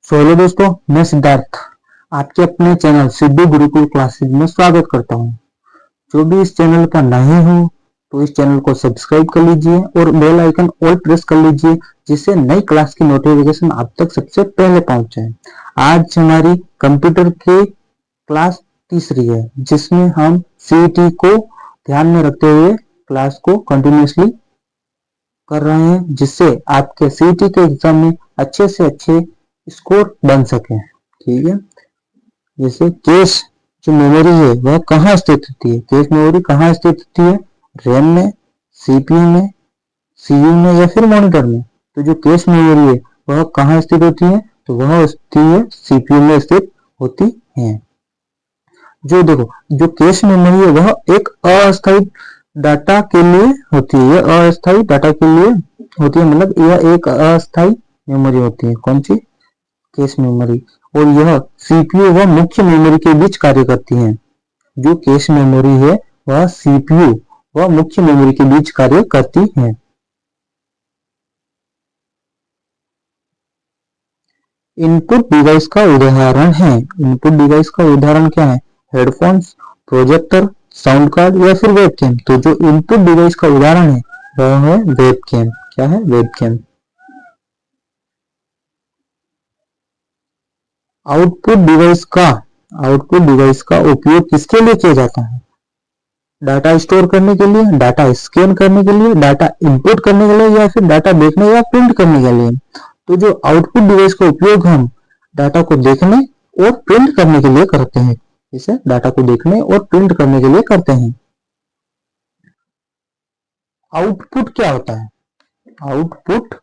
Hello दोस्तों, मैं सिद्धार्थ आपके अपने चैनल सिद्धू गुरुकुल क्लासेज में स्वागत करता हूं। जो भी इस चैनल पर नए हो तो इस चैनल को सब्सक्राइब कर लीजिए और बेल आइकन ऑल प्रेस कर लीजिए, जिससे नई क्लास की नोटिफिकेशन आप तक सबसे पहले पहुंच जाए। आज हमारी कंप्यूटर की क्लास तीसरी है, जिसमें हम सीईटी को ध्यान में रखते हुए क्लास को कंटिन्यूसली कर रहे हैं, जिससे आपके सीईटी के एग्जाम में अच्छे से अच्छे स्कोर बन सके। ठीक है। जैसे कैश जो मेमोरी है वह कहाँ स्थित होती है, कैश मेमोरी कहाँ स्थित होती है, रैम में, सीपीयू में, सीयू में या फिर मॉनिटर में। तो जो कैश मेमोरी है वह कहाँ स्थित होती है, तो वह होती है सीपीयू में स्थित होती है। जो देखो, जो कैश मेमोरी है वह एक अस्थायी डाटा के लिए होती है। यह अस्थायी डाटा के लिए होती है, मतलब यह एक अस्थायी मेमोरी होती है। कौन सी? Cache memory. और यह सीपीयू व मुख्य मेमोरी के बीच कार्य करती है। जो कैश मेमोरी है वह सीपीयू व मुख्य मेमोरी के बीच कार्य करती है। इनपुट डिवाइस का उदाहरण है। इनपुट डिवाइस का उदाहरण क्या है? हेडफोन्स, प्रोजेक्टर, साउंड कार्ड या फिर वेबकैम। तो जो इनपुट डिवाइस का उदाहरण है वह है वेबकैम। क्या है? वेबकैम। आउटपुट डिवाइस का उपयोग किसके लिए किया जाता है? डाटा स्टोर करने के लिए, डाटा स्कैन करने के लिए, डाटा इनपुट करने के लिए या फिर डाटा देखने या प्रिंट करने के लिए। तो जो आउटपुट डिवाइस का उपयोग हम डाटा को देखने और प्रिंट करने के लिए करते हैं। इसे डाटा को देखने और प्रिंट करने के लिए करते हैं। आउटपुट क्या होता है? आउटपुट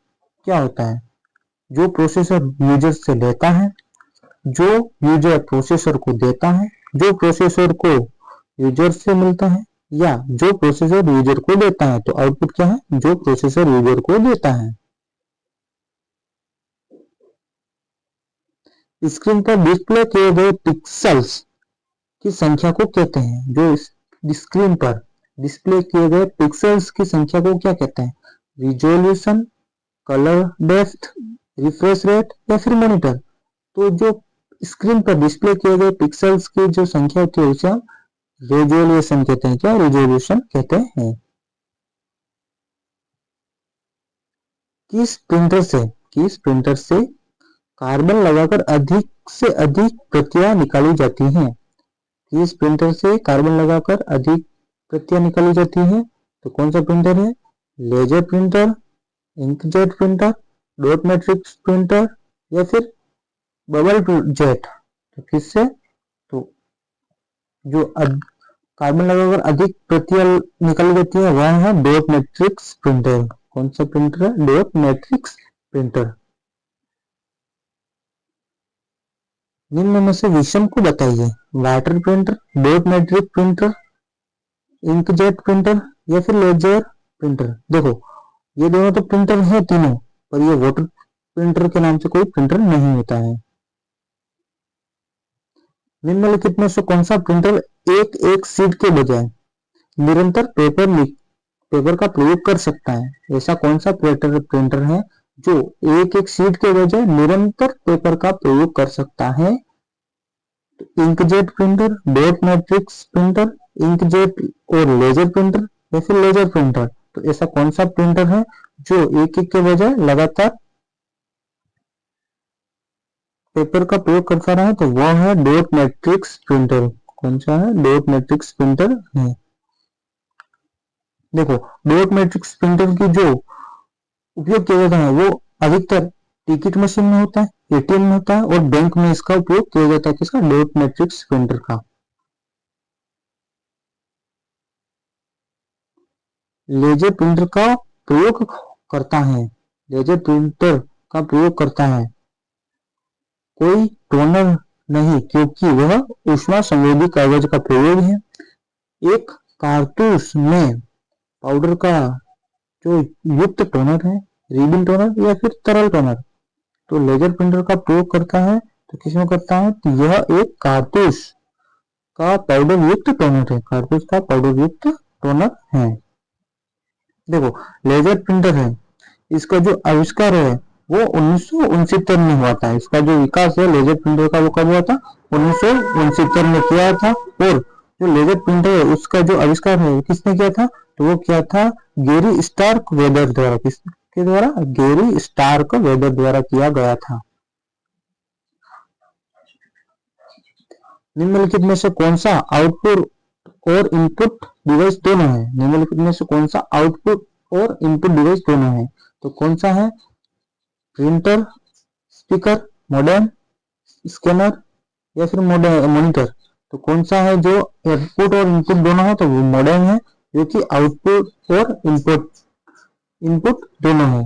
क्या होता है? जो प्रोसेसर यूजर से लेता है, जो यूजर प्रोसेसर को देता है, जो प्रोसेसर को यूजर से मिलता है, या जो प्रोसेसर यूजर को देता है। तो आउटपुट क्या है? जो प्रोसेसर यूजर को देता है। स्क्रीन पर डिस्प्ले किए गए पिक्सेल्स की संख्या को कहते हैं। जो स्क्रीन पर डिस्प्ले किए गए पिक्सेल्स की संख्या को क्या कहते हैं? Resolution, colour depth, refresh rate या फिर मॉनिटर। तो जो स्क्रीन पर डिस्प्ले किए गए पिक्सेल्स की जो संख्या होती है उसे हम रेजोल्यूशन कहते हैं। क्या? रेजोल्यूशन कहते हैं। किस प्रिंटर से कार्बन लगाकर अधिक से अधिक प्रतियां निकाली जाती हैं? किस प्रिंटर से कार्बन लगाकर अधिक प्रतियां निकाली जाती हैं? तो कौन सा प्रिंटर है? Laser printer, inkjet printer, dot matrix printer या फिर बबल जेट। तो किससे? तो जो कार्बन लगाकर अधिक प्रतियां निकाली जाती है वह है डॉट मैट्रिक्स प्रिंटर। कौन सा प्रिंटर है? Dot matrix printer. निम्न में से विषम को बताइए। Water printer, dot matric printer, inkjet printer या फिर लेजर प्रिंटर। देखो, ये दोनों तो प्रिंटर है तीनों, पर ये वाटर प्रिंटर के नाम से कोई प्रिंटर नहीं होता है। निम्नलिखित में से कौन सा प्रिंटर एक एक शीट के बजाय निरंतर पेपर का प्रयोग कर सकता है? ऐसा कौन सा प्रिंटर है जो एक एक शीट के बजाय निरंतर पेपर का प्रयोग कर सकता है? Inkjet printer, dot matrix printer, inkjet और लेजर प्रिंटर या फिर लेजर प्रिंटर। तो ऐसा कौन सा प्रिंटर है जो एक एक के बजाय लगातार पेपर का प्रयोग करता रहा है? तो वह है डॉट मैट्रिक्स प्रिंटर। कौन सा है? डॉट मैट्रिक्स प्रिंटर है। देखो, डॉट मैट्रिक्स प्रिंटर की जो उपयोग किया जाता है वो अधिकतर टिकट मशीन में होता है, एटीएम में होता है और बैंक में इसका उपयोग किया जाता है। किसका? डॉट मैट्रिक्स प्रिंटर का। लेजर प्रिंटर का प्रयोग करता है। लेजर प्रिंटर का प्रयोग करता है कोई टोनर नहीं, क्योंकि वह ऊष्मा संवेदी कागज का प्रयोग है। एक कारतूस में पाउडर का जो युक्त टोनर है, रिबिन टोनर या फिर तरल टोनर। तो लेजर प्रिंटर का प्रयोग करता है तो किसमें करता है? तो यह एक कारतूस का पाउडर युक्त टोनर है। कारतूस का पाउडर युक्त टोनर है। देखो, लेजर प्रिंटर है, इसका जो आविष्कार है वो 1969 में हुआ था। इसका जो विकास है लेजर प्रिंटर का वो कब हुआ था? 1969 में किया था। और जो लेजर प्रिंटर है उसका जो आविष्कार है वो किसने किया था? तो वो किया था गेरी स्टार्क वेदर द्वारा। किसके द्वारा? गेरी स्टार्क वेदर द्वारा किया गया था। निम्नलिखित में से कौन सा आउटपुट और इनपुट डिवाइस दोनों है? निम्नलिखित में से कौन सा आउटपुट और इनपुट डिवाइस दोनों है? तो कौन सा है? प्रिंटर, स्पीकर, मॉडेम, स्कैनर या फिर मॉनिटर। तो कौन सा है जो आउटपुट और इनपुट दोनों है? तो वो मॉडेम है, जो कि आउटपुट और इनपुट इनपुट दोनों है।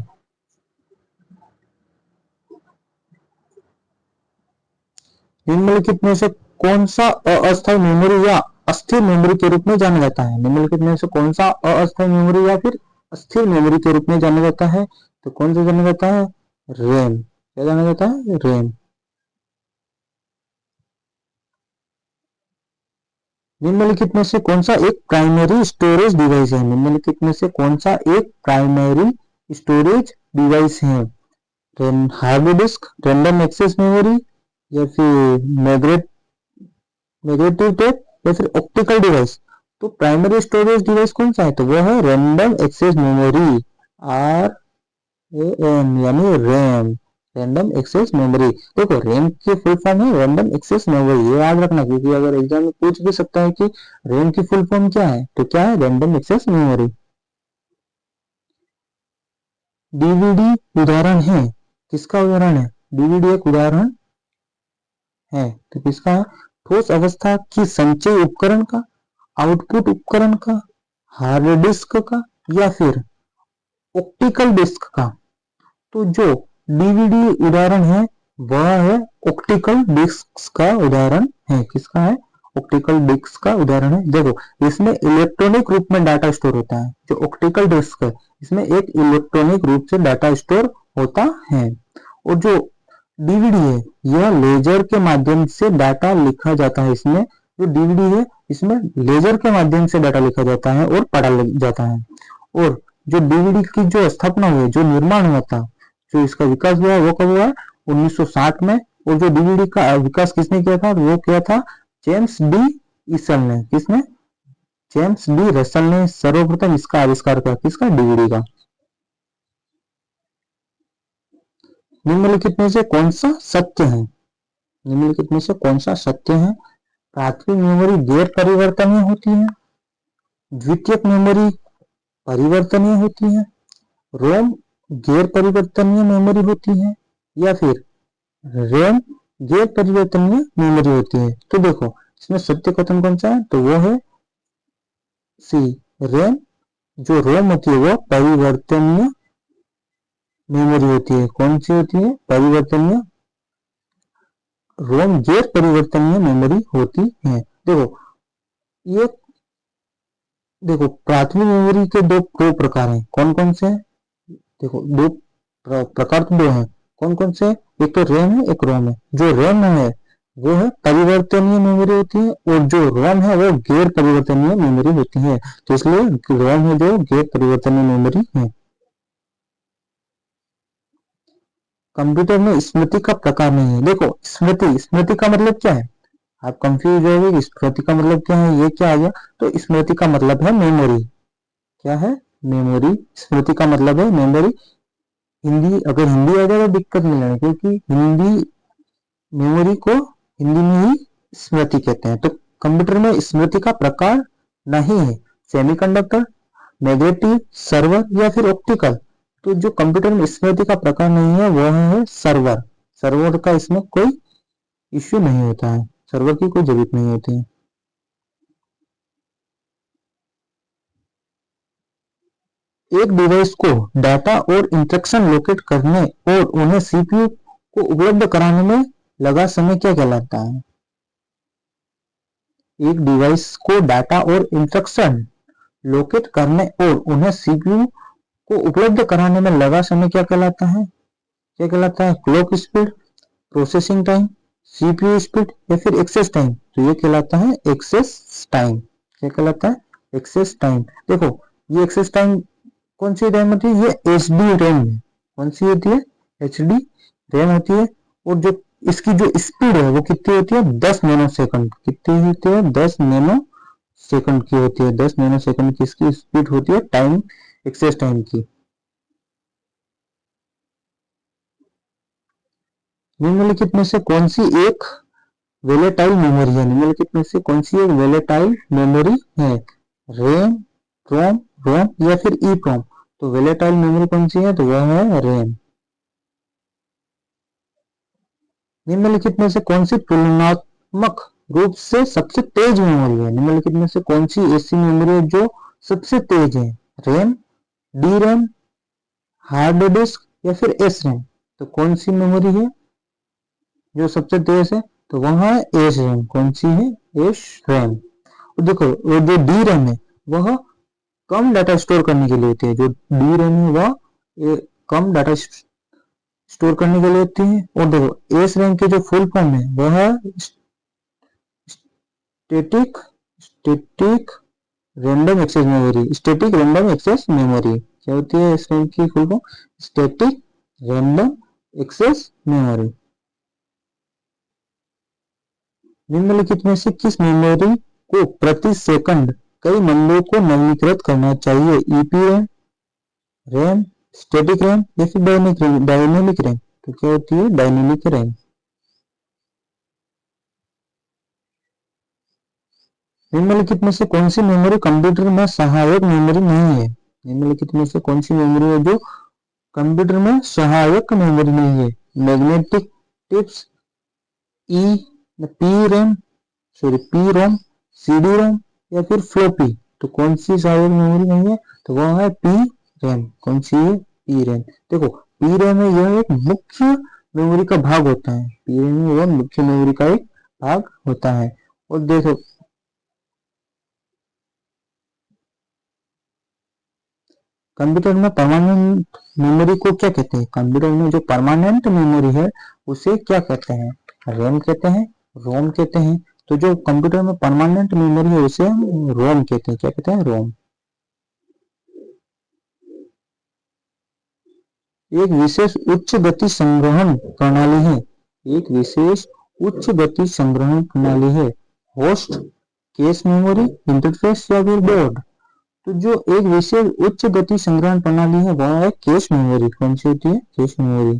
निम्नलिखित में से कौन सा अस्थायी मेमोरी या अस्थिर मेमोरी के रूप में जाना जाता है? निम्नलिखित में से कौन सा अस्थायी मेमोरी या फिर अस्थिर मेमोरी के रूप में जाना जाता है? तो कौन सा जाना जाता है? रैम। क्या जाना जाता है? रैम। निम्नलिखित में से कौन सा एक प्राइमरी स्टोरेज डिवाइस है? निम्नलिखित में से कौन सा एक प्राइमरी स्टोरेज डिवाइस है? Hard disk, random access memory या फिर मैग्नेटिक टेप या फिर ऑप्टिकल डिवाइस। तो प्राइमरी स्टोरेज डिवाइस कौन सा है? तो वो है random access memory, R A M, यानी रैम, रैंडम एक्सेस मेमोरी। देखो रैम की फुल फॉर्म है रैंडम एक्सेस मेमोरी, ये याद रखना, क्योंकि अगर एग्जाम में पूछ भी सकता है कि रैम की फुल फॉर्म क्या है, तो क्या है? Random access memory. डीवीडी उदाहरण है, किसका उदाहरण है? डीवीडी एक उदाहरण है, तो किसका है? ठोस अवस्था की संचय उपकरण का, आउटपुट उपकरण का, हार्ड डिस्क का या फिर ऑप्टिकल डिस्क का। तो जो डीवीडी उदाहरण है वह है ऑप्टिकल डिस्क का उदाहरण है। किसका है? ऑप्टिकल डिस्क का उदाहरण है। देखो इसमें इलेक्ट्रॉनिक रूप में डाटा स्टोर होता है। जो ऑप्टिकल डिस्क है इसमें एक इलेक्ट्रॉनिक रूप से डाटा स्टोर होता है। और जो डीवीडी है यह लेजर के माध्यम से डाटा लिखा जाता है। इसमें जो डीवीडी है इसमें लेजर के माध्यम से डाटा लिखा जाता है और पढ़ा जाता है। और जो डीवीडी की जो स्थापना हुई, जो निर्माण हुआ था, जो इसका विकास हुआ वो कब हुआ? 1960 में। और जो डीवीडी का विकास किसने किया था? वो किया था जेम्स डी ईसल ने। किसने? जेम्स डी रसल ने सर्वप्रथम इसका आविष्कार किया। किसका? डीवीडी का। निम्नलिखित में से कौन सा सत्य है? निम्नलिखित में से कौन सा सत्य है? प्राथमिक मेमोरी गैर परिवर्तनीय होती है, द्वितीयक मेमोरी परिवर्तनीय होती है, रोम गैर परिवर्तनीय मेमोरी होती है या फिर रैम गैर परिवर्तनीय मेमोरी होती है। तो देखो इसमें सत्य कथन कौन सा है? तो वो है सी, रैम। जो रोम होती है वो परिवर्तनीय मेमोरी होती है। कौन सी होती है? परिवर्तनीय। रोम गैर परिवर्तनीय मेमोरी होती है। देखो ये देखो प्राथमिक मेमोरी के दो प्रकार हैं। कौन कौन से? देखो दो प्रकार तो दो हैं। कौन कौन से? एक तो रैम है, एक रोम है। जो रैम है वो है परिवर्तनीय मेमोरी होती है और जो रोम है वो गैर परिवर्तनीय मेमोरी होती है। तो इसलिए रोम है जो गैर परिवर्तनीय मेमोरी है। कंप्यूटर में स्मृति का प्रकार नहीं है। देखो स्मृति, स्मृति का मतलब क्या है? आप कंफ्यूज हो गए, स्मृति का मतलब क्या है, ये क्या आ गया? तो स्मृति का मतलब है मेमोरी। क्या है? मेमोरी। स्मृति का मतलब है मेमोरी। हिंदी, अगर हिंदी आ जाए तो दिक्कत नहीं है, क्योंकि हिंदी मेमोरी को हिंदी में ही स्मृति कहते हैं। तो कंप्यूटर में स्मृति का प्रकार नहीं है। सेमीकंडक्टर, नेगेटिव, सर्वर या फिर ऑप्टिकल। तो जो कंप्यूटर में स्मृति का प्रकार नहीं है वह है सर्वर। सर्वर का इसमें कोई इश्यू नहीं होता है, सर्वर की कोई जरूरत नहीं होती है। एक डिवाइस को डाटा और इंस्ट्रक्शन लोकेट करने और उन्हें सीपीयू को उपलब्ध कराने में लगा समय क्या कहलाता है? एक डिवाइस को डाटा और इंस्ट्रक्शन लोकेट करने और उन्हें सीपीयू को उपलब्ध कराने में लगा समय क्या कहलाता है? क्या कहलाता है? Clock speed, processing time, CPU speed या फिर एक्सेस टाइम। तो ये कहलाता है एक्सेस टाइम। क्या कहलाता है? Access time. देखो ये एक्सेस टाइम कौन सी रैम होती है? ये एचडी रैम है। कौन सी होती है? HD रैम होती है। और जो इसकी जो स्पीड है वो कितनी होती है, 10 नैनो सेकंड। कितनी होती है, 10 नैनो सेकंड की होती है। 10 नैनो सेकंड की इसकी स्पीड होती है टाइम, एक्सेस टाइम की। निम्नलिखित में से कौन सी एक वोलेटाइल मेमोरी है, निम्नलिखित में से कौन सी एक वोलेटाइल मेमोरी है, रैम, रोम, रोम या फिर ईप्रोम। तो वोलेटाइल मेमोरी कौन सी है, तो वह है रैम। निम्नलिखित में से कौन सी तुलनात्मक रूप से सबसे तेज मेमोरी है, निम्नलिखित में से कौन सी ऐसी मेमोरी है जो सबसे तेज है, RAM, D RAM, hard disk या फिर एस रैम। तो कौन सी मेमोरी है जो सबसे तेज है, तो वह है एस रैम। कौन सी है, एस रैम। देखो वो जो डी रैम है वह कम डाटा स्टोर करने के लिए होती है, जो डी रैम है वह कम डाटा स्टोर करने के लिए होती है। और देखो एस रैम की जो फुल फॉर्म है वह है static static random access memory. Static random access memory क्या होती है, एस रैम की full form static random access memory. निम्नलिखित में से किस मेमोरी को प्रति सेकंड कई मंदों को नवीनीकृत करना चाहिए, ईपीरैम, रैम, स्टैटिक रैम या फिर डायनेमिक रैम। तो क्या होती है, डायनेमिक रैम। निम्नलिखित में से कौन सी मेमोरी कंप्यूटर में सहायक मेमोरी नहीं है, निम्नलिखित में से कौन सी मेमोरी है जो कंप्यूटर में सहायक मेमोरी नहीं है, magnetic tips, E P RAM, sorry P ROM, CD ROM या फिर फ्लोपी। तो कौन सी सहायक मेमोरी नहीं है, तो वह है पी रैम। कौन सी है, पी रैम। देखो पी रैम है यह एक मुख्य मेमोरी का भाग होता है, पी रैम में यह मुख्य मेमोरी का एक भाग होता है। और देखो कंप्यूटर में परमानेंट मेमोरी को क्या कहते हैं, कंप्यूटर में जो परमानेंट मेमोरी है उसे क्या कहते हैं, रैम कहते हैं, रोम कहते हैं। तो जो कंप्यूटर में परमानेंट मेमोरी है उसे हम रोम कहते हैं। क्या कहते हैं, रोम। एक विशेष उच्च गति संग्रहण प्रणाली है, एक विशेष उच्च गति संग्रहण प्रणाली है, होस्ट, कैश मेमोरी, इंटरफेस या फिर बोर्ड। तो जो एक विशेष उच्च गति संग्रहण प्रणाली है वह है कैश मेमोरी। कौन सी होती है, कैश मेमोरी।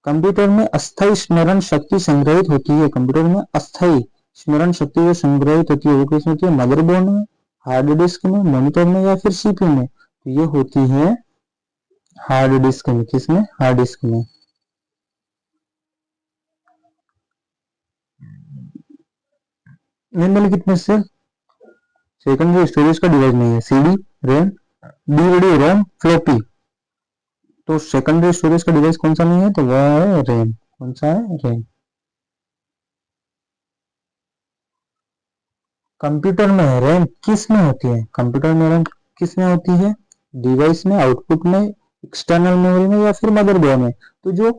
कंप्यूटर में अस्थायी स्मरण शक्ति संग्रहित होती है, कंप्यूटर में अस्थायी स्मरण शक्ति जो संग्रहित होती है वो किसमें होती है, मदरबोर्ड में, हार्ड डिस्क में, मॉनिटर में या फिर सीपीयू में। तो ये होती है हार्ड डिस्क में। किसमें, हार्ड डिस्क में। निम्नलिखित में से सेकेंडरी स्टोरेज का डिवाइस नहीं है, सीडी, रैम, डीवीडी, रोम, फ्लॉपी। तो सेकेंडरी स्टोरेज का डिवाइस कौन सा नहीं है, तो वह है रैम। कौन सा है, रैम। कंप्यूटर में रैम किस में होती है, कंप्यूटर में रैम किस में होती है, डिवाइस में, आउटपुट में, एक्सटर्नल मेमोरी में या फिर मदरबोर्ड में। तो जो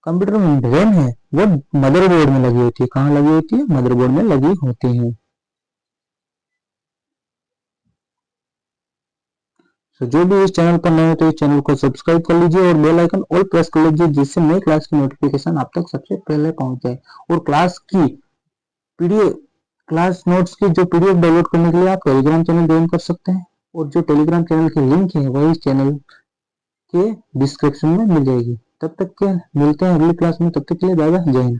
कंप्यूटर में रैम है वो मदरबोर्ड में लगी होती है। कहाँ लगी होती है, मदरबोर्ड में लगी होती है। तो जो भी इस चैनल पर नए हो तो इस चैनल को सब्सक्राइब कर लीजिए और बेल आइकन ऑल प्रेस कर लीजिए, जिससे नई क्लास की नोटिफिकेशन आप तक सबसे पहले पहुंच जाए। और क्लास की पीडीएफ, क्लास नोट्स की जो पीडीएफ डाउनलोड करने के लिए आप टेलीग्राम चैनल ज्वाइन कर सकते हैं। और जो टेलीग्राम चैनल की लिंक है वही इस चैनल के डिस्क्रिप्शन में मिल जाएगी। तब तक के मिलते हैं अगली क्लास में, तब तक के लिए बाय बाय, जय हिंद।